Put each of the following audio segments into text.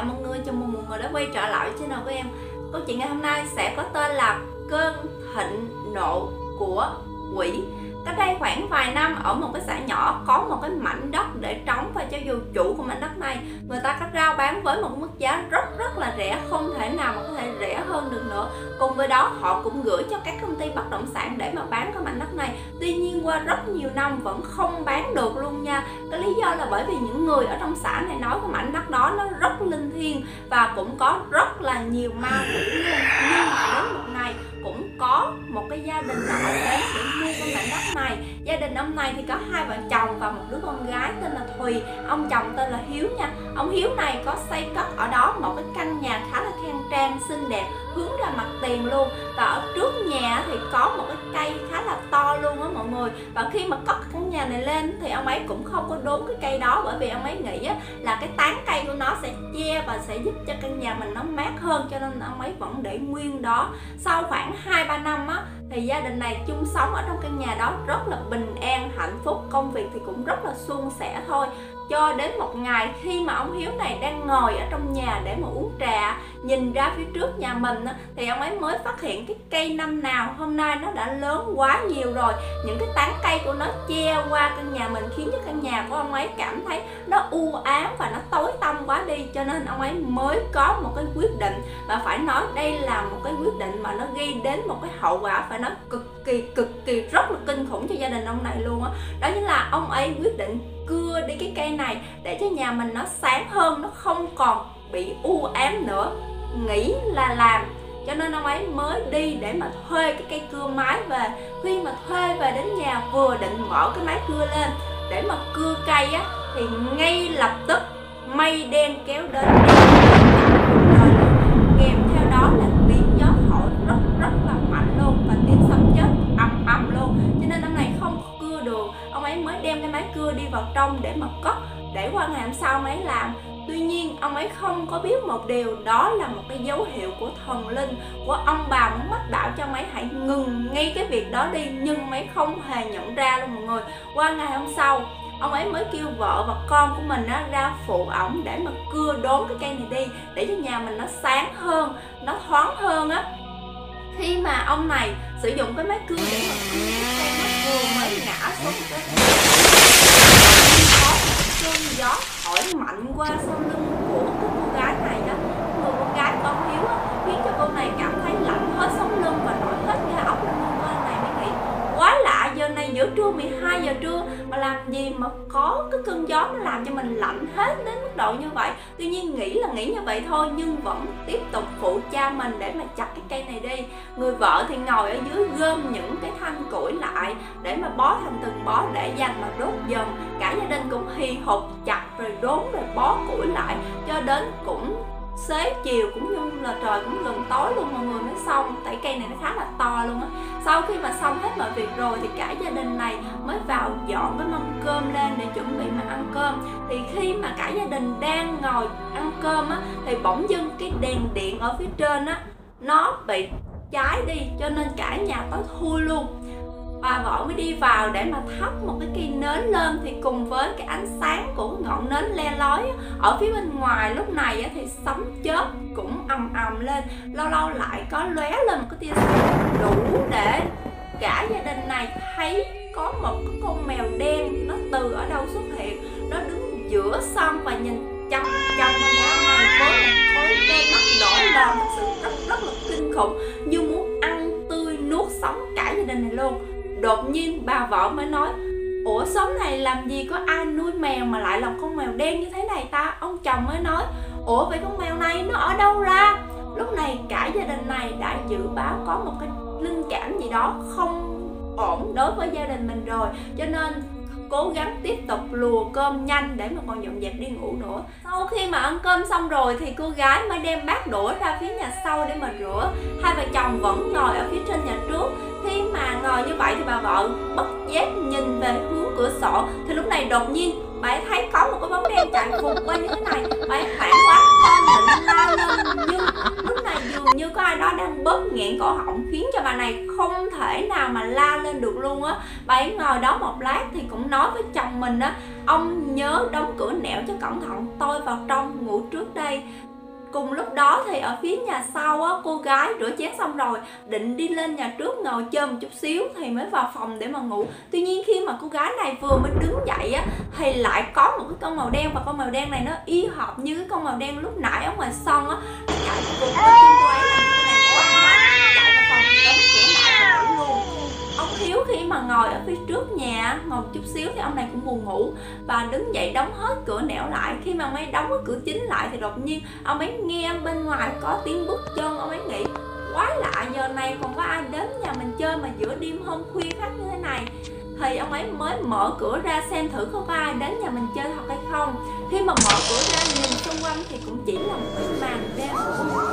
chào mọi người, chào mừng mọi người đã quay trở lại với channel của em. Câu chuyện ngày hôm nay sẽ có tên là Cơn thịnh nộ của quỷ. Cách đây khoảng vài năm, ở một cái xã nhỏ có một cái mảnh đất để trống, và cho dù chủ của mảnh đất này người ta có rao bán với một mức giá rất là rẻ, không thể nào mà có thể rẻ hơn được nữa. Cùng với đó họ cũng gửi cho các công ty bất động sản để mà bán cái mảnh đất này. Tuy nhiên qua rất nhiều năm vẫn không bán được luôn nha. Cái lý do là bởi vì những người ở trong xã này nói cái mảnh đất đó nó rất linh thiêng và cũng có rất là nhiều ma quỷ luôn. Nhưng mà đến một ngày cũng có một cái gia đình nọ đến để mua cái mảnh đất này. Gia đình ông này thì có hai vợ chồng và một đứa con gái tên là Thùy. Ông chồng tên là Hiếu nha. Ông Hiếu này có xây cất ở đó một cái căn nhà khá là khang trang, xinh đẹp, hướng ra mặt tiền luôn. Và ở trước nhà thì có một cái cây khá là to luôn á mọi người. Và khi mà cất căn nhà này lên thì ông ấy cũng không có đốn cái cây đó, bởi vì ông ấy nghĩ là cái tán cây của nó sẽ che và sẽ giúp cho căn nhà mình nó mát hơn, cho nên ông ấy vẫn để nguyên đó. Sau khoảng 2-3 năm thì gia đình này chung sống ở trong căn nhà đó rất là bình an, hạnh phúc, công việc thì cũng rất là suôn sẻ thôi. Cho đến một ngày khi mà ông Hiếu này đang ngồi ở trong nhà để mà uống trà, nhìn ra phía trước nhà mình thì ông ấy mới phát hiện cái cây năm nào hôm nay nó đã lớn quá nhiều rồi. Những cái tán cây của nó che qua căn nhà mình khiến cho căn nhà của ông ấy cảm thấy nó u ám và nó tối tăm quá đi. Cho nên ông ấy mới có một cái quyết định, và phải nói đây là một cái quyết định mà nó gây đến một cái hậu quả phải nói cực kỳ rất là kinh khủng cho gia đình ông này luôn á. Đó chính là ông ấy quyết định cưa đi cái cây này để cho nhà mình nó sáng hơn, nó không còn bị u ám nữa. Nghĩ là làm, cho nên ông ấy mới đi để mà thuê cái cây cưa máy về. Khi mà thuê về đến nhà, vừa định mở cái máy cưa lên để mà cưa cây thì ngay lập tức mây đen kéo đến, kèm theo đó là tiếng gió thổi rất là mạnh luôn, và tiếng sấm chớp ầm luôn. Cho nên ông này không cưa được, ông ấy mới đem cái máy cưa đi vào trong để mà cất, để qua ngày hôm sau ông ấy làm. Tuy nhiên ông ấy không có biết một điều, đó là một cái dấu hiệu của thần linh, của ông bà muốn mách bảo cho ông ấy hãy ngừng ngay cái việc đó đi. Nhưng ông ấy không hề nhận ra luôn mọi người. Qua ngày hôm sau ông ấy mới kêu vợ và con của mình ra phụ ổng để mà cưa đốn cái cây này đi, để cho nhà mình nó sáng hơn, nó thoáng hơn á. Khi mà ông này sử dụng cái máy cưa để mà cưa cái cây, nó vừa mới ngã xuống cái có một cơn gió thổi mạnh qua sau lưng của cô gái này đó. Người con gái con Hiếu khiến cho cô này cảm thấy lạnh hết sống lưng và nổi hết da ốc lên. Cô này mới nghĩ quá lạ, giờ này giữa trưa 12 giờ trưa mà làm gì mà có cái cơn gió nó làm cho mình lạnh hết đến mức độ như vậy. Tuy nhiên nghĩ là nghĩ như vậy thôi, nhưng vẫn tiếp tục phụ cha mình để mà chặt cái cây này đi. Người vợ thì ngồi ở dưới gom những cái thanh củi lại để mà bó thành từng bó để dành mà đốt dần. Cả gia đình cũng hì hục chặt rồi đốn rồi bó củi lại, cho đến cũng xế chiều, cũng như là trời cũng gần tối luôn mọi người mới xong. Tại cây này nó khá là to luôn á. Sau khi mà xong hết mọi việc rồi thì cả gia đình này mới vào dọn cái mâm cơm lên để chuẩn bị mà ăn cơm. Thì khi mà cả gia đình đang ngồi ăn cơm thì bỗng dưng cái đèn điện ở phía trên nó bị cháy đi, cho nên cả nhà tối thui luôn. Bà vợ mới đi vào để mà thắp một cái cây nến lên, thì cùng với cái ánh sáng của ngọn nến le lói ở phía bên ngoài lúc này thì sấm chớp cũng ầm lên, lâu lâu lại có lóe lên một cái tia sáng đủ để cả gia đình này thấy có một cái con mèo đen nó từ ở đâu xuất hiện. Nó đứng giữa sân và nhìn chăm vào nhà này với một khối đen mắt đỏ lòm, thật sự rất là kinh khủng, như muốn ăn tươi nuốt sống cả gia đình này luôn. Đột nhiên bà vợ mới nói: ủa xóm này làm gì có ai nuôi mèo mà lại làm con mèo đen như thế này ta? Ông chồng mới nói: ủa vậy con mèo này nó ở đâu ra? Lúc này cả gia đình này đã dự báo có một cái linh cảm gì đó không ổn đối với gia đình mình rồi, cho nên cố gắng tiếp tục lùa cơm nhanh để mà còn dọn dẹp đi ngủ nữa. Sau khi mà ăn cơm xong rồi thì cô gái mới đem bát đũa ra phía nhà sau để mà rửa. Hai vợ chồng vẫn ngồi ở phía trên nhà trước. Khi mà ngồi như vậy thì bà vợ bất giác nhìn về hướng cửa sổ, thì lúc này đột nhiên bà ấy thấy có một cái bóng đen chạy vụt qua như thế này. Bà ấy hoảng quá, con định la lên, nhưng lúc này dường như có ai đó đang bóp nghẹn cổ họng, khiến cho bà này không thể nào mà la lên được luôn á. Bà ấy ngồi đó một lát thì cũng nói với chồng mình ông nhớ đóng cửa nẻo cho cẩn thận, tôi vào trong ngủ trước đây. Cùng lúc đó thì ở phía nhà sau á, cô gái rửa chén xong rồi định đi lên nhà trước ngồi chơi một chút xíu thì mới vào phòng để mà ngủ. Tuy nhiên khi mà cô gái này vừa mới đứng dậy á thì lại có một cái con màu đen, và con màu đen này nó y hệt như cái con màu đen lúc nãy ở ngoài sân á, nó chạy cùng với chân cô ấy, làm cho cô này quá chạy vào phòng đóng cửa lại và ngủ luôn. Ông Hiếu khi mà ngồi ở phía trước nhà ngồi một chút xíu thì ông này cũng buồn ngủ và đứng dậy đóng hết cửa nẻo lại. Khi mà ông ấy đóng cái cửa chính lại thì đột nhiên ông ấy nghe bên ngoài có tiếng bước chân. Ông ấy nghĩ quái lạ, giờ này còn có ai đến nhà mình chơi mà giữa đêm hôm khuya khoắt như thế này. Thì ông ấy mới mở cửa ra xem thử có ai đến nhà mình chơi thật hay không. Khi mà mở cửa ra nhìn xung quanh thì cũng chỉ là một cái màn đêm tối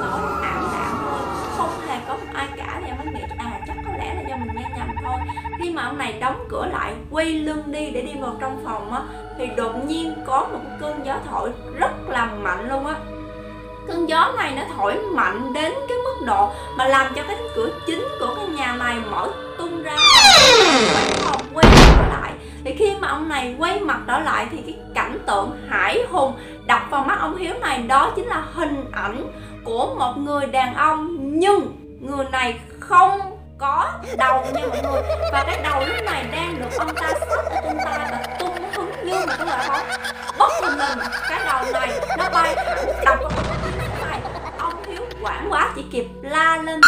ảm đạm thôi, không hề có một ai cả. Thì ông ấy nghĩ chắc có lẽ là do mình nghe nhầm thôi. Khi mà ông này đóng cửa lại quay lưng đi để đi vào trong phòng á thì đột nhiên có một cơn gió thổi rất là mạnh luôn á. Cơn gió này nó thổi mạnh đến cái mức độ mà làm cho cái cửa chính của cái nhà này mở tung ra. Phòng quay trở lại thì khi mà ông này quay mặt trở lại thì cái cảnh tượng hãi hùng đập vào mắt ông Hiếu này đó chính là hình ảnh của một người đàn ông, nhưng người này không có đầu nha mọi người, và cái đầu lúc này đang được ông ta xách ở trên tay và tung hứng như một cái loại bóng. Bất thình lình cái đầu này nó bay thẳng đập vào cái tiếng này. Ông Hiếu hoảng quá chỉ kịp la lên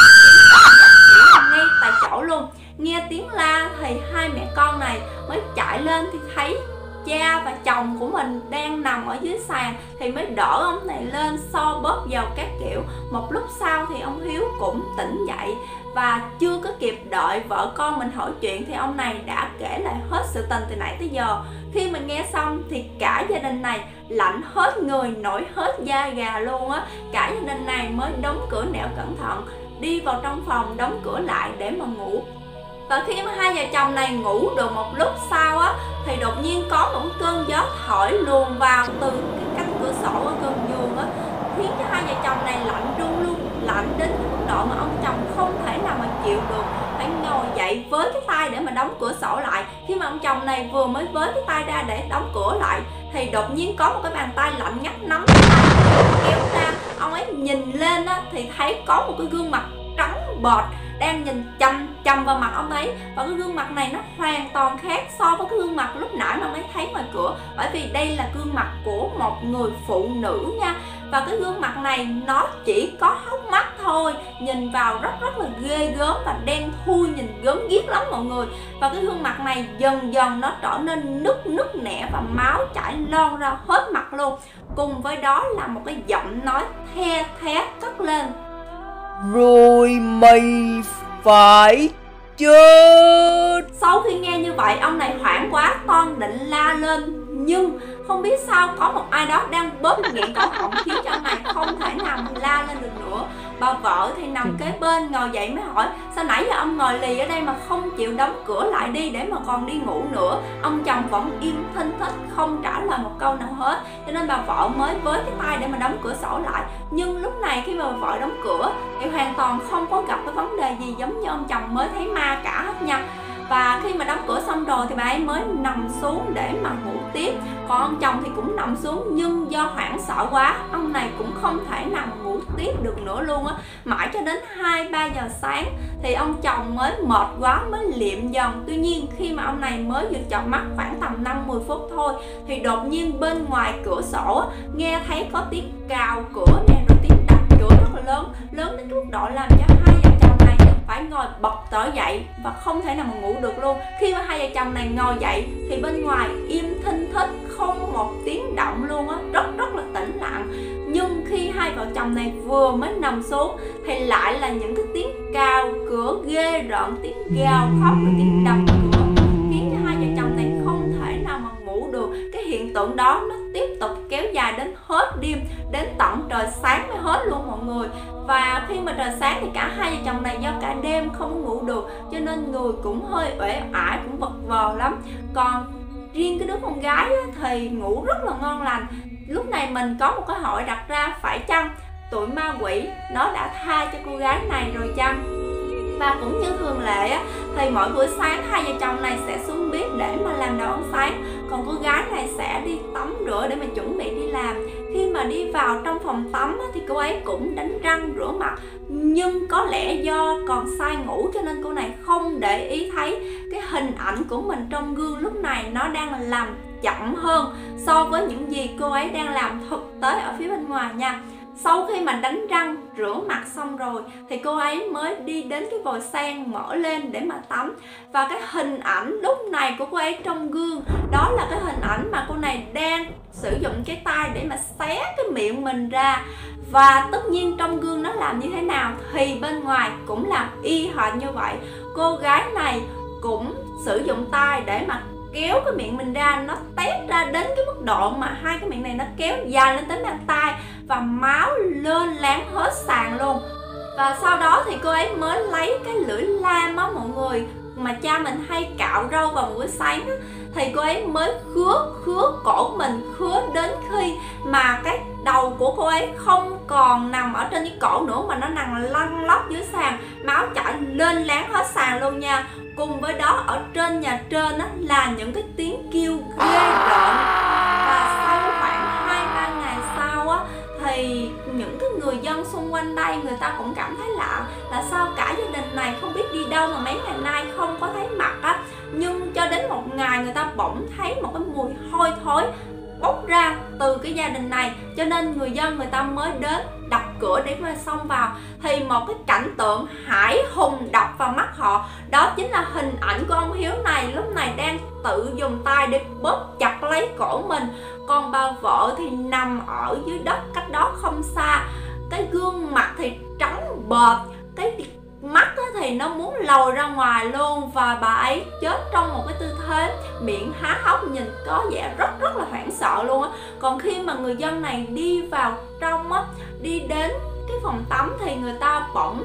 ngay tại chỗ luôn. Nghe tiếng la thì hai mẹ con này mới chạy lên thì thấy cha và chồng của mình đang nằm ở dưới sàn thì mới đỡ ông này lên so bóp vào các kiểu. Một lúc sau thì ông Hiếu cũng tỉnh dậy và chưa có kịp đợi vợ con mình hỏi chuyện thì ông này đã kể lại hết sự tình từ nãy tới giờ. Khi mà nghe xong thì cả gia đình này lạnh hết người, nổi hết da gà luôn á. Cả gia đình này mới đóng cửa nẻo cẩn thận, đi vào trong phòng đóng cửa lại để mà ngủ. Và khi mà hai vợ chồng này ngủ được một lúc sau á thì đột nhiên có một cơn gió thổi luồn vào từ cái cánh cửa sổ ở gần giường á, khiến cho hai vợ chồng này lạnh run luôn, lạnh đến mức độ mà ông chồng không thể nào mà chịu được, phải ngồi dậy với cái tay để mà đóng cửa sổ lại. Khi mà ông chồng này vừa mới với cái tay ra để đóng cửa lại thì đột nhiên có một cái bàn tay lạnh ngắt nắm kéo ra. Ông ấy nhìn lên á thì thấy có một cái gương mặt trắng bệch đang nhìn chăm chăm vào mặt ông ấy, và cái gương mặt này nó hoàn toàn khác so với cái gương mặt lúc nãy mà ông ấy thấy ngoài cửa, bởi vì đây là gương mặt của một người phụ nữ nha. Và cái gương mặt này nó chỉ có hốc mắt thôi, nhìn vào rất là ghê gớm và đen thui, nhìn gớm ghiếc lắm mọi người. Và cái gương mặt này dần dần nó trở nên nứt nẻ và máu chảy lon ra hết mặt luôn. Cùng với đó là một cái giọng nói the thé cất lên: rồi mày phải chết. Sau khi nghe như vậy, ông này hoảng quá toan định la lên, nhưng không biết sao có một ai đó đang bóp nghẹn cổ họng khiến cho ông này không thể nào la lên được nữa. Bà vợ thì nằm kế bên ngồi dậy mới hỏi: sao nãy giờ ông ngồi lì ở đây mà không chịu đóng cửa lại đi để mà còn đi ngủ nữa? Ông chồng vẫn im thinh thích không trả lời một câu nào hết, cho nên bà vợ mới với cái tay để mà đóng cửa sổ lại. Nhưng lúc này khi mà bà vợ đóng cửa thì hoàn toàn không có gặp cái vấn đề gì giống như ông chồng mới thấy ma cả hết nha. Và khi mà đóng cửa xong rồi thì bà ấy mới nằm xuống để mà ngủ tiếp. Còn ông chồng thì cũng nằm xuống, nhưng do hoảng sợ quá, ông này cũng không thể nào mà ngủ tiếp được nữa luôn á. Mãi cho đến 2-3 giờ sáng thì ông chồng mới mệt quá mới liệm dần. Tuy nhiên khi mà ông này mới vừa chợp mắt khoảng tầm 5-10 phút thôi thì đột nhiên bên ngoài cửa sổ nghe thấy có tiếng cào cửa nè, rồi tiếng đập cửa rất là lớn đến mức độ làm cho hai vợ chồng này phải ngồi bật trở dậy và không thể nào mà ngủ được luôn. Khi mà hai vợ chồng này ngồi dậy thì bên ngoài im thinh thích, không một tiếng động luôn á, rất là tĩnh lặng. Nhưng khi hai vợ chồng này vừa mới nằm xuống thì lại là những cái tiếng cào cửa ghê rợn, tiếng gào khóc và tiếng đập cửa, khiến cho hai vợ chồng này không thể nào mà ngủ được. Cái hiện tượng đó nó tiếp tục kéo dài đến hết đêm, đến tận trời sáng mới hết luôn mọi người. Và khi mà trời sáng thì cả hai vợ chồng này do cả đêm không ngủ được cho nên người cũng hơi uể oải, cũng vật vờ lắm. Còn riêng cái đứa con gái thì ngủ rất là ngon lành. Lúc này mình có một câu hỏi đặt ra, phải chăng tụi ma quỷ nó đã tha cho cô gái này rồi chăng? Và cũng như thường lệ á, thì mỗi buổi sáng hai vợ chồng này sẽ xuống bếp để mà làm đồ ăn sáng, còn cô gái này sẽ đi tắm rửa để mà chuẩn bị đi làm. Khi khi mà đi vào trong phòng tắm thì cô ấy cũng đánh răng rửa mặt, nhưng có lẽ do còn say ngủ cho nên cô này không để ý thấy cái hình ảnh của mình trong gương lúc này nó đang làm chậm hơn so với những gì cô ấy đang làm thực tế ở phía bên ngoài nha. Sau khi mà đánh răng rửa mặt xong rồi thì cô ấy mới đi đến cái vòi sen mở lên để mà tắm. Và cái hình ảnh lúc này của cô ấy trong gương, đó là cái hình ảnh mà cô này đang sử dụng cái tay để mà xé cái miệng mình ra. Và tất nhiên trong gương nó làm như thế nào thì bên ngoài cũng làm y hệt như vậy. Cô gái này cũng sử dụng tay để mà kéo cái miệng mình ra, nó tét ra đến cái mức độ mà hai cái miệng này nó kéo dài lên tới mang tay và máu lên láng hết sàn luôn. Và sau đó thì cô ấy mới lấy cái lưỡi lam á mọi người, mà cha mình hay cạo râu vào buổi sáng á, thì cô ấy mới khứa cổ mình, khứa đến khi mà cái đầu của cô ấy không còn nằm ở trên cái cổ nữa mà nó nằm lăn lóc dưới sàn, máu chảy lên láng hết sàn luôn nha. Cùng với đó ở trên nhà trên á, là những cái tiếng kêu ghê rợn. Và sau khoảng 2-3 ngày sau á, thì những cái người dân xung quanh đây người ta cũng cảm thấy lạ là sao cả gia đình này không biết đi đâu mà mấy ngày nay không có thấy mặt á. Nhưng cho đến một ngày người ta bỗng thấy một cái mùi hôi thối bốc ra từ cái gia đình này, cho nên người dân người ta mới đến đập cửa để mà xông vào. Thì một cái cảnh tượng hãi hùng đập vào mắt họ, đó chính là hình ảnh của ông Hiếu này lúc này đang tự dùng tay để bóp chặt lấy cổ mình. Còn bà vợ thì nằm ở dưới đất cách đó không xa, cái gương mặt thì trắng bệch, cái mắt thì nó muốn lồi ra ngoài luôn. Và bà ấy chết trong một cái tư thế miệng há hốc, nhìn có vẻ rất là hoảng sợ luôn á. Còn khi mà người dân này đi vào trong á, đi đến cái phòng tắm thì người ta bỗng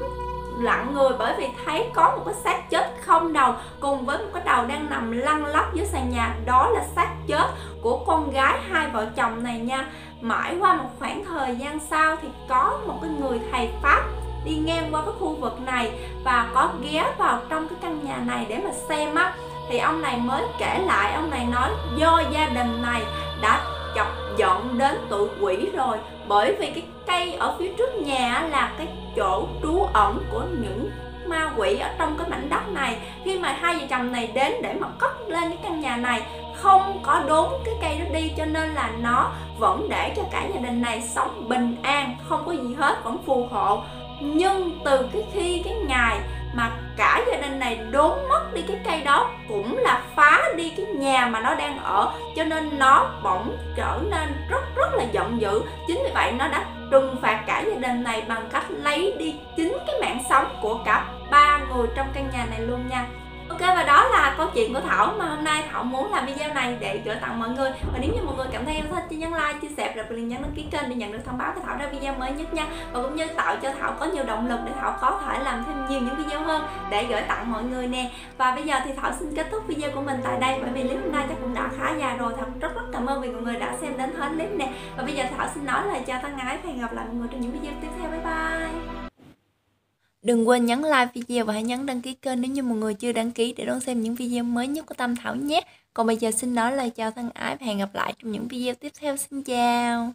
lặng người, bởi vì thấy có một cái xác chết không đầu cùng với một cái đầu đang nằm lăn lóc dưới sàn nhà. Đó là xác chết của con gái hai vợ chồng này nha. Mãi qua một khoảng thời gian sau thì có một cái người thầy Pháp đi ngang qua cái khu vực này và có ghé vào trong cái căn nhà này để mà xem á. Thì ông này mới kể lại, ông này nói do gia đình này đã chọc giận đến tụi quỷ rồi, bởi vì cái cây ở phía trước nhà là cái chỗ trú ẩn của những ma quỷ ở trong cái mảnh đất này. Khi mà hai vợ chồng này đến để mà cất lên cái căn nhà này, không có đốn cái cây đó đi, cho nên là nó vẫn để cho cả gia đình này sống bình an, không có gì hết, vẫn phù hộ. Nhưng từ khi cái ngày mà cả gia đình này đốn mất đi cái cây đó, cũng là phá đi cái nhà mà nó đang ở, cho nên nó bỗng trở nên rất là giận dữ. Chính vì vậy nó đã trừng phạt cả gia đình này bằng cách lấy đi chính cái mạng sống của cả ba người trong căn nhà này luôn nha. Ok, và đó là câu chuyện của Thảo mà hôm nay Thảo muốn làm video này để gửi tặng mọi người. Và nếu như mọi người cảm thấy em thích thì nhấn like, chia sẻ và liền nhấn đăng ký kênh để nhận được thông báo khi Thảo ra video mới nhất nha. Và cũng như tạo cho Thảo có nhiều động lực để Thảo có thể làm thêm nhiều những video hơn để gửi tặng mọi người nè. Và bây giờ thì Thảo xin kết thúc video của mình tại đây, bởi vì clip hôm nay chắc cũng đã khá dài rồi. Thảo rất cảm ơn vì mọi người đã xem đến hết clip nè. Và bây giờ Thảo xin nói lời chào thân ái và hẹn gặp lại mọi người trong những video tiếp theo. Bye bye. Đừng quên nhấn like video và hãy nhấn đăng ký kênh nếu như mọi người chưa đăng ký để đón xem những video mới nhất của Tâm Thảo nhé. Còn bây giờ xin nói lời chào thân ái và hẹn gặp lại trong những video tiếp theo. Xin chào.